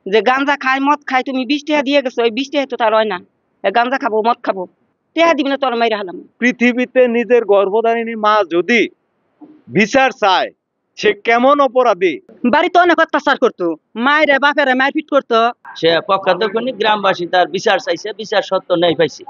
যে গাঞ্জা খায় মদ খায় তুমি 20 টাকা দিয়ে গেছো, ওই 20 টাকা তো তার হয় না। গাঞ্জা খাবো মদ খাবো, টাকা দিবি না তোর মাইরা হালাম। পৃথিবীতে নিজের গর্ভধারিণী মা যদি বিচার চায়, সে কেমন অপরাধী? বাড়িতে অনেক অত্যাচার করতো, মায়েরা বাপেরা মারপিট করতো। সে পক্ষান্তরে গ্রামবাসী তার বিচার চাইছে, বিচার সত্য নেই পাইছে।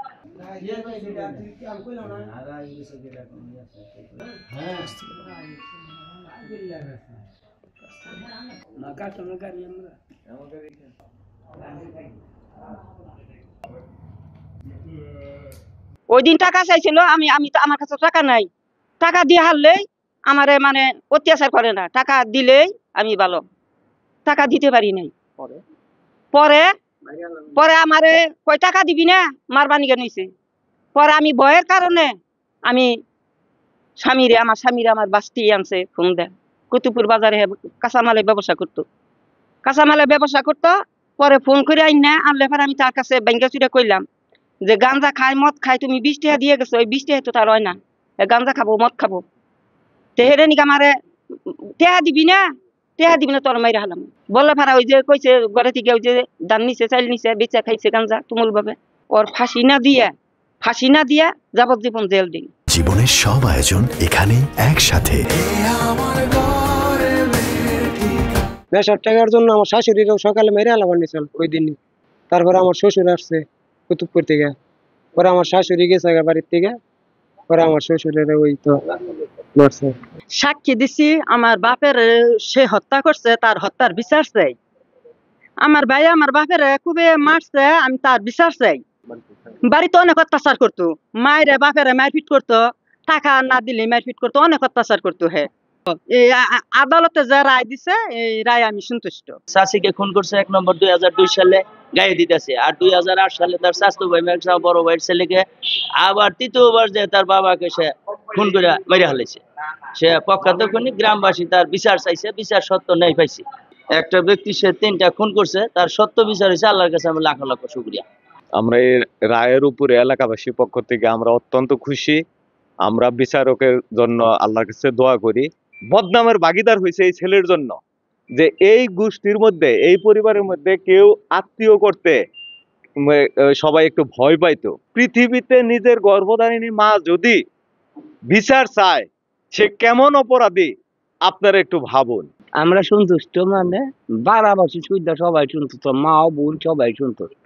ওই দিন টাকা চাইছিল, আমি আমি তো আমার কাছে টাকা নাই, টাকা দিয়ে হারলেই আমারে মানে অত্যাচার করে না, টাকা দিলেই আমি ভালো, টাকা দিতে পারি নাই। পরে পরে আমারে কয় টাকা দিবি না, মারবানি কেন হইছে। পরে আমি ভয়ের কারণে আমি আমার স্বামীরে আমার বাস্তি আনছে ফোন দেয়, কুতুবপুর বাজারে কাঁচামালের ব্যবসা করতো, কাঁচামালের ব্যবসা করতো। পরে ফোন করে আইন না আনলে পরে আমি তার কাছে ব্যাংকে চুরে কইলাম যে গাঞ্জা খায় মদ খায় তুমি 20 টাকা দিয়ে গেছো, ওই 20 টাকা তো তার হয় না। গাঞ্জা খাবো মদ খাবো, তেহেরে নিকে আমারে টেহা দিবি না, টেহা দিবি না তোর মাইরা হালাম। বললে ফারা ওই যে কইছে ঘরে থেকে ওই যে দান নিছে চাইল নিছে বেচা খাইছে গাঞ্জা তুমুল ভাবে, ওর ফাঁসি না দিয়া যাবজ্জীবন জেল দিন। জীবনের সব আয়োজন এখানে একসাথে। নেশার টাকার জন্য আমার শাশুড়িরাও সকালে মেরে আলাবার নিয়েছিল ওই দিনই। তারপরে আমার শ্বশুর আসছে কুতুবপুর থেকে, পরে আমার শাশুড়ি গেছে বাড়ির থেকে, পরে আমার শ্বশুরের ওই তো মারছে। সাক্ষী দিছি আমার বাপের, সে হত্যা করছে, তার হত্যার বিচার চাই। আমার ভাই আমার বাপের খুবই মারছে, আমি তার বিচার চাই। বাড়িতে অনেক অত্যাচার করতো, মায়েরা বাপেরা মারপিট করতো, টাকা না দিলে মারপিট করতো, অনেক অত্যাচার করতো। হ্যাঁ, এই আদালতে যে রায় দিছে এই রায় আমি সন্তুষ্ট। চাষিকে খুন করছে 1 নম্বর 2002 সালে গায়ে দিতেছে, আর 2008 সালে তার স্বাস্থ্য ভাই বড় ভাইয়ের ছেলেকে, আবার তৃতীয়বার যে তার বাবাকে সে খুন করে মেরে হালাইছে। সে পক্ষান্তরে গ্রামবাসী তার বিচার চাইছে, বিচার সত্য নেই পাইছে। একটা ব্যক্তি সে 3টা খুন করছে, তার সত্য বিচার হয়েছে। আল্লাহর কাছে আমি লাখ লাখ শুকরিয়া। আমরা এই রায়ের উপরে এলাকাবাসীর পক্ষ থেকে আমরা অত্যন্ত খুশি। আমরা বিচারকের জন্য আল্লাহর কাছে দোয়া করি। বদনামের ভাগিদার হয়েছে এই ছেলের জন্য, যে এই গোষ্ঠীর মধ্যে এই পরিবারের মধ্যে কেউ আত্মীয় করতে সবাই একটু ভয় পাইতো। পৃথিবীতে নিজের গর্ভধারিণী মা যদি বিচার চায়, সে কেমন অপরাধী আপনারা একটু ভাবুন। আমরা সন্তুষ্ট, মানে বাড়াবাসী সুবিধা সবাই সন্তুষ্ট, মা বোন সবাই সন্তুষ্ট।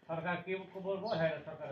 সরকার কি বলবো, হ্যাঁ সরকার